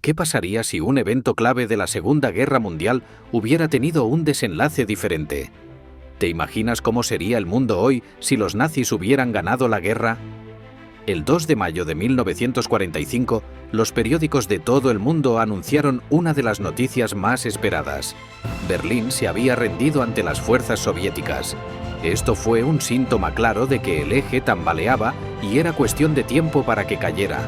¿Qué pasaría si un evento clave de la Segunda Guerra Mundial hubiera tenido un desenlace diferente? ¿Te imaginas cómo sería el mundo hoy si los nazis hubieran ganado la guerra? El 2 de mayo de 1945, los periódicos de todo el mundo anunciaron una de las noticias más esperadas. Berlín se había rendido ante las fuerzas soviéticas. Esto fue un síntoma claro de que el eje tambaleaba y era cuestión de tiempo para que cayera.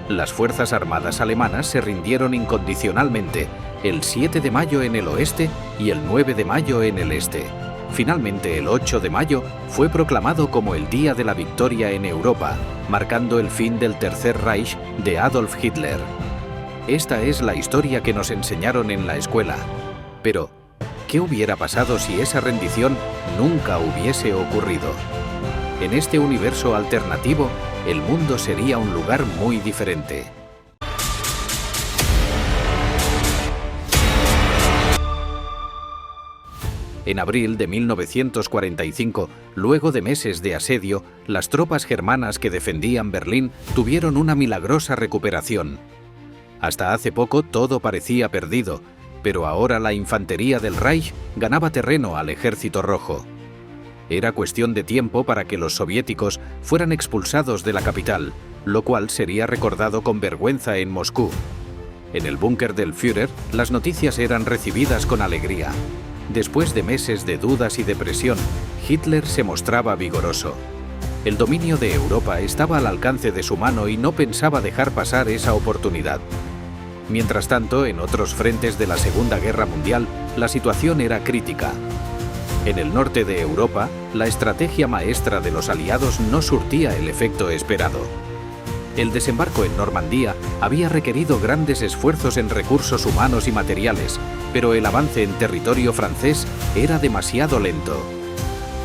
Las fuerzas armadas alemanas se rindieron incondicionalmente el 7 de mayo en el oeste y el 9 de mayo en el este. Finalmente, el 8 de mayo fue proclamado como el Día de la Victoria en Europa, marcando el fin del Tercer Reich de Adolf Hitler. Esta es la historia que nos enseñaron en la escuela. Pero, ¿qué hubiera pasado si esa rendición nunca hubiese ocurrido? En este universo alternativo, el mundo sería un lugar muy diferente. En abril de 1945, luego de meses de asedio, las tropas germanas que defendían Berlín tuvieron una milagrosa recuperación. Hasta hace poco todo parecía perdido, pero ahora la infantería del Reich ganaba terreno al Ejército Rojo. Era cuestión de tiempo para que los soviéticos fueran expulsados de la capital, lo cual sería recordado con vergüenza en Moscú. En el búnker del Führer, las noticias eran recibidas con alegría. Después de meses de dudas y depresión, Hitler se mostraba vigoroso. El dominio de Europa estaba al alcance de su mano y no pensaba dejar pasar esa oportunidad. Mientras tanto, en otros frentes de la Segunda Guerra Mundial, la situación era crítica. En el norte de Europa, la estrategia maestra de los aliados no surtía el efecto esperado. El desembarco en Normandía había requerido grandes esfuerzos en recursos humanos y materiales, pero el avance en territorio francés era demasiado lento.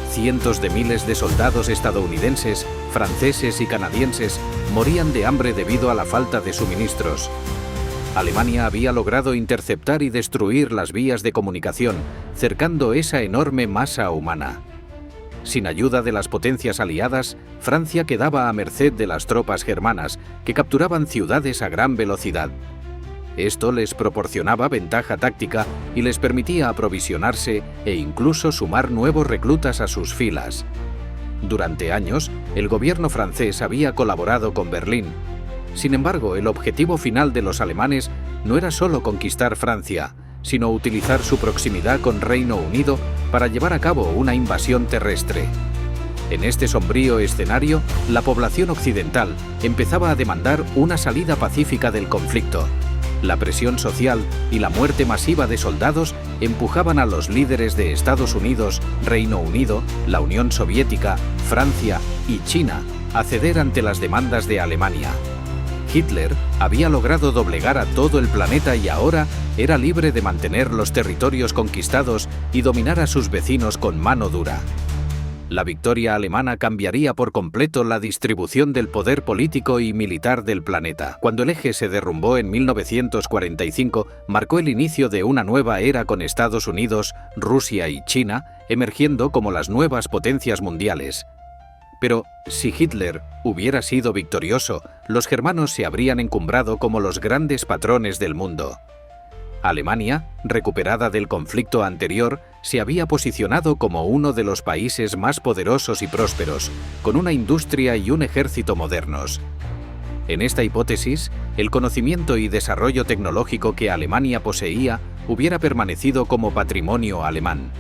Cientos de miles de soldados estadounidenses, franceses y canadienses morían de hambre debido a la falta de suministros. Alemania había logrado interceptar y destruir las vías de comunicación, cercando esa enorme masa humana. Sin ayuda de las potencias aliadas, Francia quedaba a merced de las tropas germanas, que capturaban ciudades a gran velocidad. Esto les proporcionaba ventaja táctica y les permitía aprovisionarse e incluso sumar nuevos reclutas a sus filas. Durante años, el gobierno francés había colaborado con Berlín. Sin embargo, el objetivo final de los alemanes no era solo conquistar Francia, sino utilizar su proximidad con Reino Unido para llevar a cabo una invasión terrestre. En este sombrío escenario, la población occidental empezaba a demandar una salida pacífica del conflicto. La presión social y la muerte masiva de soldados empujaban a los líderes de Estados Unidos, Reino Unido, la Unión Soviética, Francia y China a ceder ante las demandas de Alemania. Hitler había logrado doblegar a todo el planeta y ahora era libre de mantener los territorios conquistados y dominar a sus vecinos con mano dura. La victoria alemana cambiaría por completo la distribución del poder político y militar del planeta. Cuando el eje se derrumbó en 1945, marcó el inicio de una nueva era con Estados Unidos, Rusia y China, emergiendo como las nuevas potencias mundiales. Pero, si Hitler hubiera sido victorioso, los germanos se habrían encumbrado como los grandes patrones del mundo. Alemania, recuperada del conflicto anterior, se había posicionado como uno de los países más poderosos y prósperos, con una industria y un ejército modernos. En esta hipótesis, el conocimiento y desarrollo tecnológico que Alemania poseía hubiera permanecido como patrimonio alemán.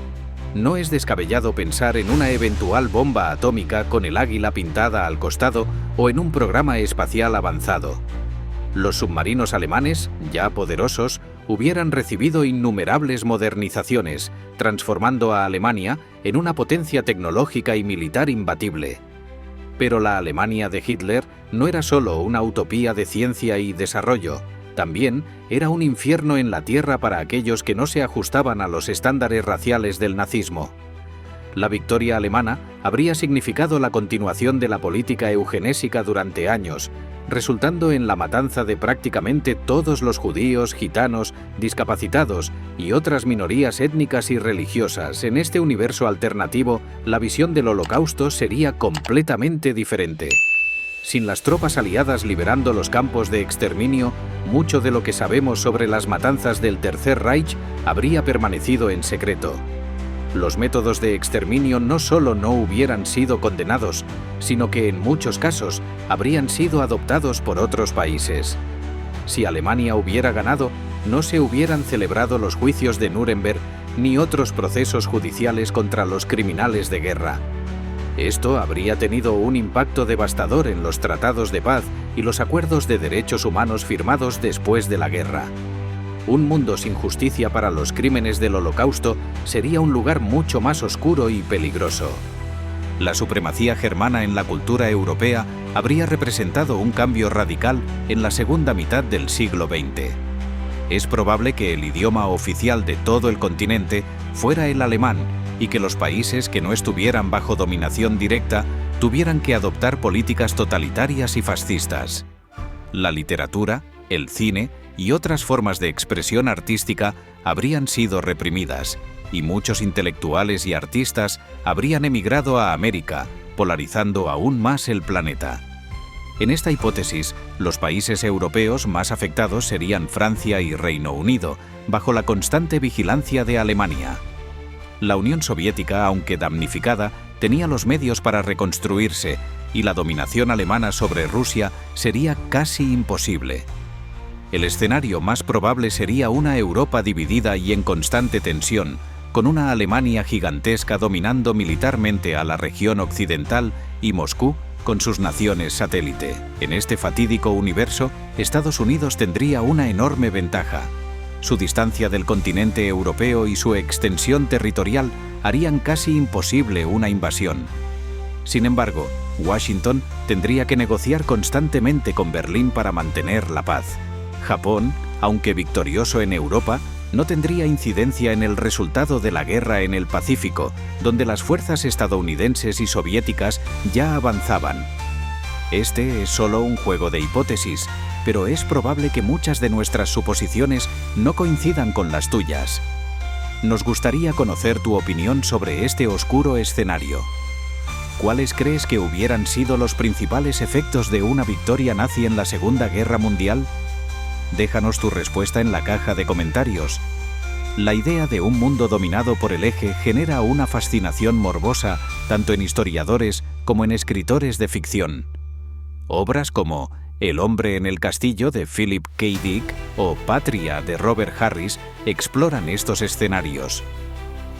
No es descabellado pensar en una eventual bomba atómica con el águila pintada al costado o en un programa espacial avanzado. Los submarinos alemanes, ya poderosos, hubieran recibido innumerables modernizaciones, transformando a Alemania en una potencia tecnológica y militar imbatible. Pero la Alemania de Hitler no era solo una utopía de ciencia y desarrollo, también era un infierno en la tierra para aquellos que no se ajustaban a los estándares raciales del nazismo. La victoria alemana habría significado la continuación de la política eugenésica durante años, resultando en la matanza de prácticamente todos los judíos, gitanos, discapacitados y otras minorías étnicas y religiosas. En este universo alternativo, la visión del Holocausto sería completamente diferente. Sin las tropas aliadas liberando los campos de exterminio, mucho de lo que sabemos sobre las matanzas del Tercer Reich habría permanecido en secreto. Los métodos de exterminio no solo no hubieran sido condenados, sino que en muchos casos habrían sido adoptados por otros países. Si Alemania hubiera ganado, no se hubieran celebrado los juicios de Nuremberg ni otros procesos judiciales contra los criminales de guerra. Esto habría tenido un impacto devastador en los tratados de paz y los acuerdos de derechos humanos firmados después de la guerra. Un mundo sin justicia para los crímenes del Holocausto sería un lugar mucho más oscuro y peligroso. La supremacía germana en la cultura europea habría representado un cambio radical en la segunda mitad del siglo XX. Es probable que el idioma oficial de todo el continente fuera el alemán y que los países que no estuvieran bajo dominación directa tuvieran que adoptar políticas totalitarias y fascistas. La literatura, el cine y otras formas de expresión artística habrían sido reprimidas, y muchos intelectuales y artistas habrían emigrado a América, polarizando aún más el planeta. En esta hipótesis, los países europeos más afectados serían Francia y Reino Unido, bajo la constante vigilancia de Alemania. La Unión Soviética, aunque damnificada, tenía los medios para reconstruirse, y la dominación alemana sobre Rusia sería casi imposible. El escenario más probable sería una Europa dividida y en constante tensión, con una Alemania gigantesca dominando militarmente a la región occidental y Moscú con sus naciones satélite. En este fatídico universo, Estados Unidos tendría una enorme ventaja. Su distancia del continente europeo y su extensión territorial harían casi imposible una invasión. Sin embargo, Washington tendría que negociar constantemente con Berlín para mantener la paz. Japón, aunque victorioso en Europa, no tendría incidencia en el resultado de la guerra en el Pacífico, donde las fuerzas estadounidenses y soviéticas ya avanzaban. Este es solo un juego de hipótesis, pero es probable que muchas de nuestras suposiciones no coincidan con las tuyas. Nos gustaría conocer tu opinión sobre este oscuro escenario. ¿Cuáles crees que hubieran sido los principales efectos de una victoria nazi en la Segunda Guerra Mundial? Déjanos tu respuesta en la caja de comentarios. La idea de un mundo dominado por el Eje genera una fascinación morbosa tanto en historiadores como en escritores de ficción. Obras como El hombre en el castillo de Philip K. Dick o Patria de Robert Harris exploran estos escenarios.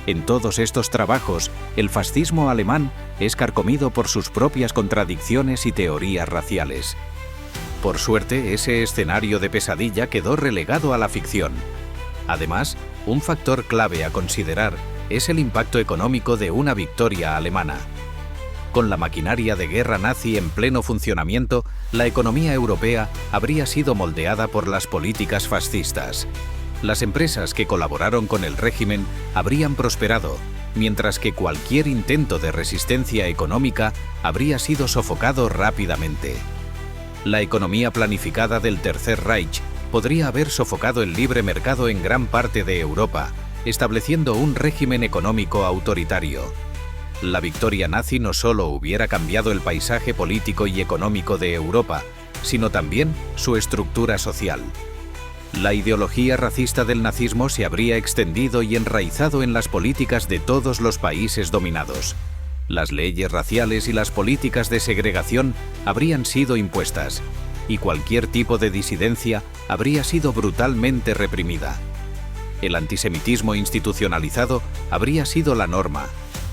En todos estos trabajos, el fascismo alemán es carcomido por sus propias contradicciones y teorías raciales. Por suerte, ese escenario de pesadilla quedó relegado a la ficción. Además, un factor clave a considerar es el impacto económico de una victoria alemana. Con la maquinaria de guerra nazi en pleno funcionamiento, la economía europea habría sido moldeada por las políticas fascistas. Las empresas que colaboraron con el régimen habrían prosperado, mientras que cualquier intento de resistencia económica habría sido sofocado rápidamente. La economía planificada del Tercer Reich podría haber sofocado el libre mercado en gran parte de Europa, estableciendo un régimen económico autoritario. La victoria nazi no solo hubiera cambiado el paisaje político y económico de Europa, sino también su estructura social. La ideología racista del nazismo se habría extendido y enraizado en las políticas de todos los países dominados. Las leyes raciales y las políticas de segregación habrían sido impuestas, y cualquier tipo de disidencia habría sido brutalmente reprimida. El antisemitismo institucionalizado habría sido la norma,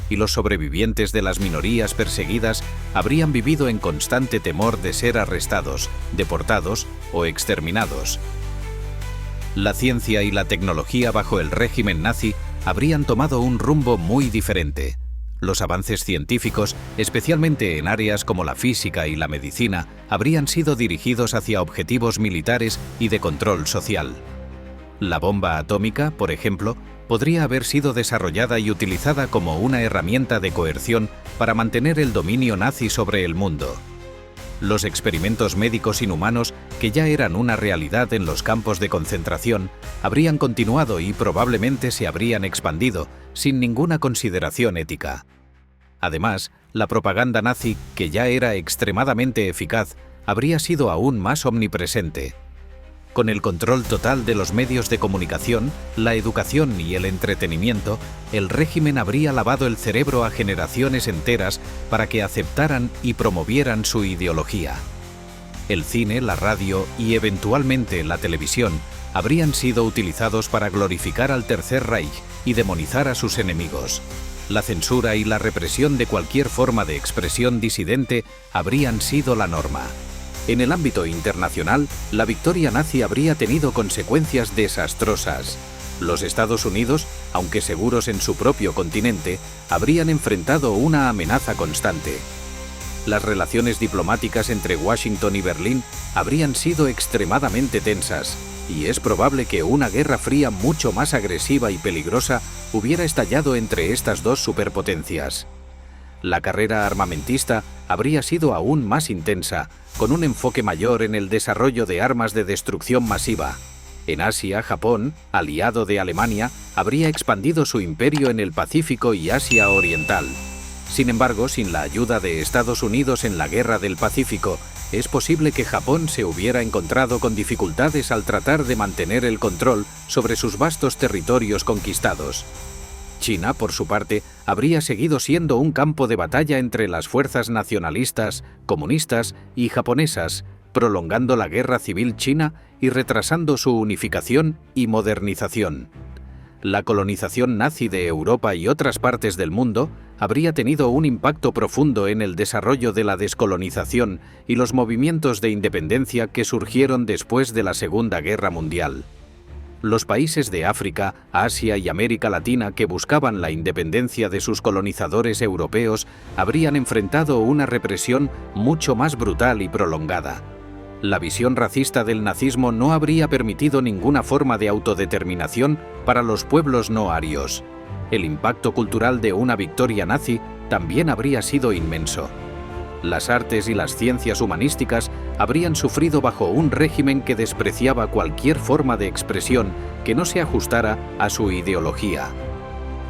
y los sobrevivientes de las minorías perseguidas habrían vivido en constante temor de ser arrestados, deportados o exterminados. La ciencia y la tecnología bajo el régimen nazi habrían tomado un rumbo muy diferente. Los avances científicos, especialmente en áreas como la física y la medicina, habrían sido dirigidos hacia objetivos militares y de control social. La bomba atómica, por ejemplo, podría haber sido desarrollada y utilizada como una herramienta de coerción para mantener el dominio nazi sobre el mundo. Los experimentos médicos inhumanos, que ya eran una realidad en los campos de concentración, habrían continuado y probablemente se habrían expandido, sin ninguna consideración ética. Además, La propaganda nazi, que ya era extremadamente eficaz, habría sido aún más omnipresente. Con el control total de los medios de comunicación, la educación y el entretenimiento, el régimen habría lavado el cerebro a generaciones enteras para que aceptaran y promovieran su ideología. El cine, la radio y eventualmente la televisión habrían sido utilizados para glorificar al Tercer Reich y demonizar a sus enemigos. La censura y la represión de cualquier forma de expresión disidente habrían sido la norma. En el ámbito internacional, la victoria nazi habría tenido consecuencias desastrosas. Los Estados Unidos, aunque seguros en su propio continente, habrían enfrentado una amenaza constante. Las relaciones diplomáticas entre Washington y Berlín habrían sido extremadamente tensas, y es probable que una guerra fría mucho más agresiva y peligrosa hubiera estallado entre estas dos superpotencias. La carrera armamentista habría sido aún más intensa, con un enfoque mayor en el desarrollo de armas de destrucción masiva. En Asia, Japón, aliado de Alemania, habría expandido su imperio en el Pacífico y Asia Oriental. Sin embargo, sin la ayuda de Estados Unidos en la Guerra del Pacífico, es posible que Japón se hubiera encontrado con dificultades al tratar de mantener el control sobre sus vastos territorios conquistados. China, por su parte, habría seguido siendo un campo de batalla entre las fuerzas nacionalistas, comunistas y japonesas, prolongando la guerra civil china y retrasando su unificación y modernización. La colonización nazi de Europa y otras partes del mundo habría tenido un impacto profundo en el desarrollo de la descolonización y los movimientos de independencia que surgieron después de la Segunda Guerra Mundial. Los países de África, Asia y América Latina que buscaban la independencia de sus colonizadores europeos habrían enfrentado una represión mucho más brutal y prolongada. La visión racista del nazismo no habría permitido ninguna forma de autodeterminación para los pueblos no arios. El impacto cultural de una victoria nazi también habría sido inmenso. Las artes y las ciencias humanísticas habrían sufrido bajo un régimen que despreciaba cualquier forma de expresión que no se ajustara a su ideología.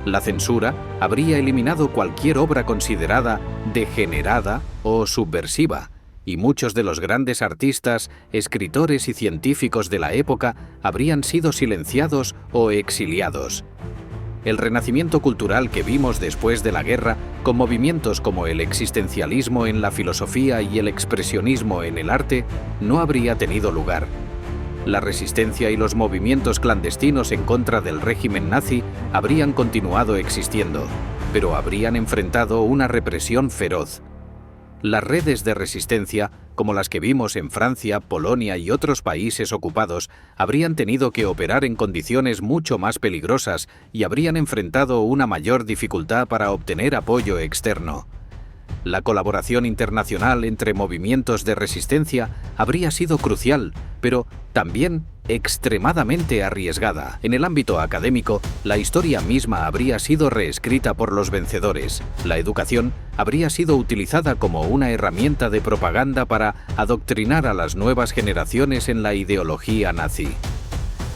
La censura habría eliminado cualquier obra considerada degenerada o subversiva, y muchos de los grandes artistas, escritores y científicos de la época habrían sido silenciados o exiliados. El renacimiento cultural que vimos después de la guerra, con movimientos como el existencialismo en la filosofía y el expresionismo en el arte, no habría tenido lugar. La resistencia y los movimientos clandestinos en contra del régimen nazi habrían continuado existiendo, pero habrían enfrentado una represión feroz. Las redes de resistencia, como las que vimos en Francia, Polonia y otros países ocupados, habrían tenido que operar en condiciones mucho más peligrosas y habrían enfrentado una mayor dificultad para obtener apoyo externo. La colaboración internacional entre movimientos de resistencia habría sido crucial, pero también extremadamente arriesgada. En el ámbito académico, la historia misma habría sido reescrita por los vencedores. La educación habría sido utilizada como una herramienta de propaganda para adoctrinar a las nuevas generaciones en la ideología nazi.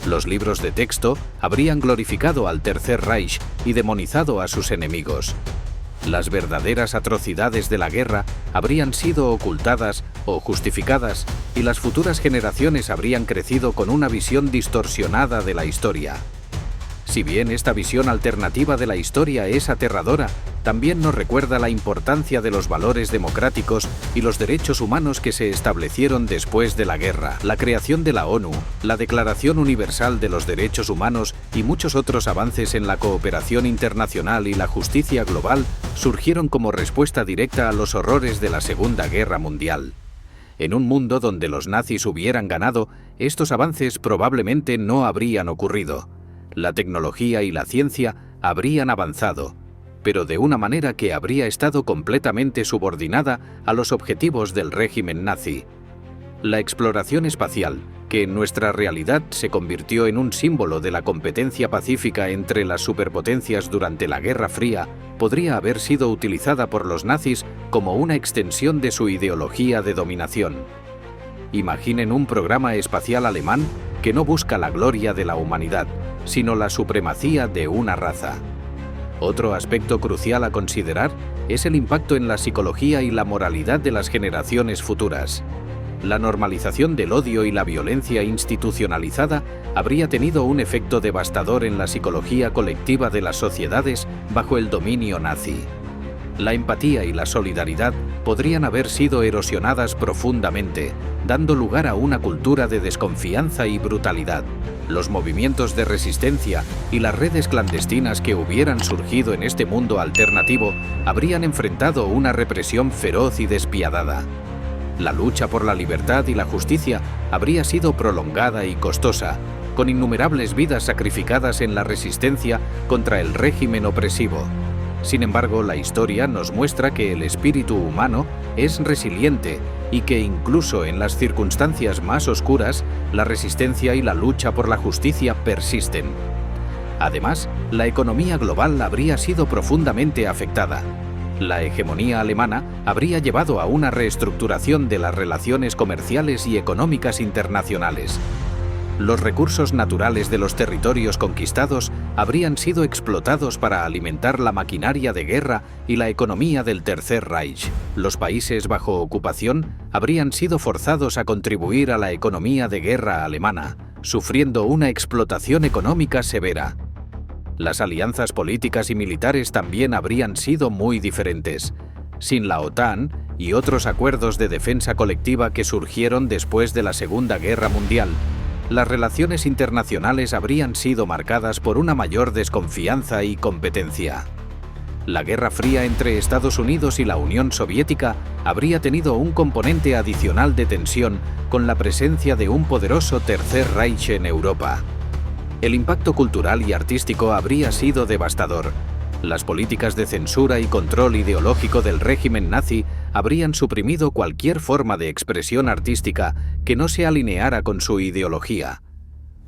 Los libros de texto habrían glorificado al Tercer Reich y demonizado a sus enemigos. Las verdaderas atrocidades de la guerra habrían sido ocultadas o justificadas y las futuras generaciones habrían crecido con una visión distorsionada de la historia. Si bien esta visión alternativa de la historia es aterradora, también nos recuerda la importancia de los valores democráticos y los derechos humanos que se establecieron después de la guerra. La creación de la ONU, la Declaración Universal de los Derechos Humanos y muchos otros avances en la cooperación internacional y la justicia global surgieron como respuesta directa a los horrores de la Segunda Guerra Mundial. En un mundo donde los nazis hubieran ganado, estos avances probablemente no habrían ocurrido. La tecnología y la ciencia habrían avanzado, pero de una manera que habría estado completamente subordinada a los objetivos del régimen nazi. La exploración espacial, que en nuestra realidad se convirtió en un símbolo de la competencia pacífica entre las superpotencias durante la Guerra Fría, podría haber sido utilizada por los nazis como una extensión de su ideología de dominación. Imaginen un programa espacial alemán que no busca la gloria de la humanidad, sino la supremacía de una raza. Otro aspecto crucial a considerar es el impacto en la psicología y la moralidad de las generaciones futuras. La normalización del odio y la violencia institucionalizada habría tenido un efecto devastador en la psicología colectiva de las sociedades bajo el dominio nazi. La empatía y la solidaridad podrían haber sido erosionadas profundamente, dando lugar a una cultura de desconfianza y brutalidad. Los movimientos de resistencia y las redes clandestinas que hubieran surgido en este mundo alternativo habrían enfrentado una represión feroz y despiadada. La lucha por la libertad y la justicia habría sido prolongada y costosa, con innumerables vidas sacrificadas en la resistencia contra el régimen opresivo. Sin embargo, la historia nos muestra que el espíritu humano es resiliente y que incluso en las circunstancias más oscuras, la resistencia y la lucha por la justicia persisten. Además, la economía global habría sido profundamente afectada. La hegemonía alemana habría llevado a una reestructuración de las relaciones comerciales y económicas internacionales. Los recursos naturales de los territorios conquistados habrían sido explotados para alimentar la maquinaria de guerra y la economía del Tercer Reich. Los países bajo ocupación habrían sido forzados a contribuir a la economía de guerra alemana, sufriendo una explotación económica severa. Las alianzas políticas y militares también habrían sido muy diferentes. Sin la OTAN y otros acuerdos de defensa colectiva que surgieron después de la Segunda Guerra Mundial, las relaciones internacionales habrían sido marcadas por una mayor desconfianza y competencia. La Guerra Fría entre Estados Unidos y la Unión Soviética habría tenido un componente adicional de tensión con la presencia de un poderoso Tercer Reich en Europa. El impacto cultural y artístico habría sido devastador. Las políticas de censura y control ideológico del régimen nazi habrían suprimido cualquier forma de expresión artística que no se alineara con su ideología.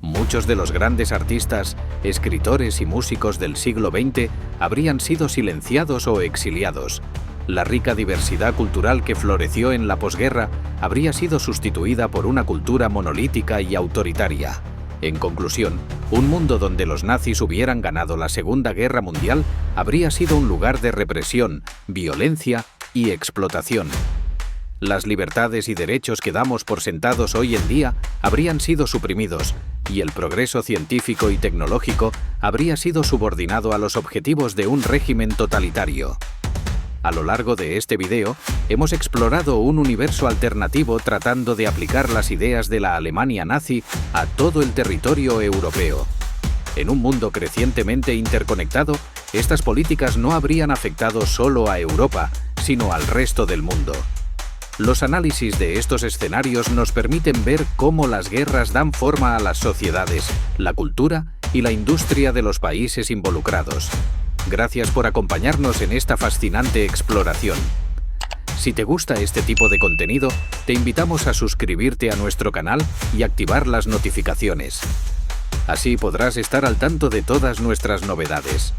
Muchos de los grandes artistas, escritores y músicos del siglo XX habrían sido silenciados o exiliados. La rica diversidad cultural que floreció en la posguerra habría sido sustituida por una cultura monolítica y autoritaria. En conclusión, un mundo donde los nazis hubieran ganado la Segunda Guerra Mundial habría sido un lugar de represión, violencia y explotación. Las libertades y derechos que damos por sentados hoy en día habrían sido suprimidos y el progreso científico y tecnológico habría sido subordinado a los objetivos de un régimen totalitario. A lo largo de este video, hemos explorado un universo alternativo tratando de aplicar las ideas de la Alemania nazi a todo el territorio europeo. En un mundo crecientemente interconectado, estas políticas no habrían afectado solo a Europa, sino al resto del mundo. Los análisis de estos escenarios nos permiten ver cómo las guerras dan forma a las sociedades, la cultura y la industria de los países involucrados. Gracias por acompañarnos en esta fascinante exploración. Si te gusta este tipo de contenido, te invitamos a suscribirte a nuestro canal y activar las notificaciones. Así podrás estar al tanto de todas nuestras novedades.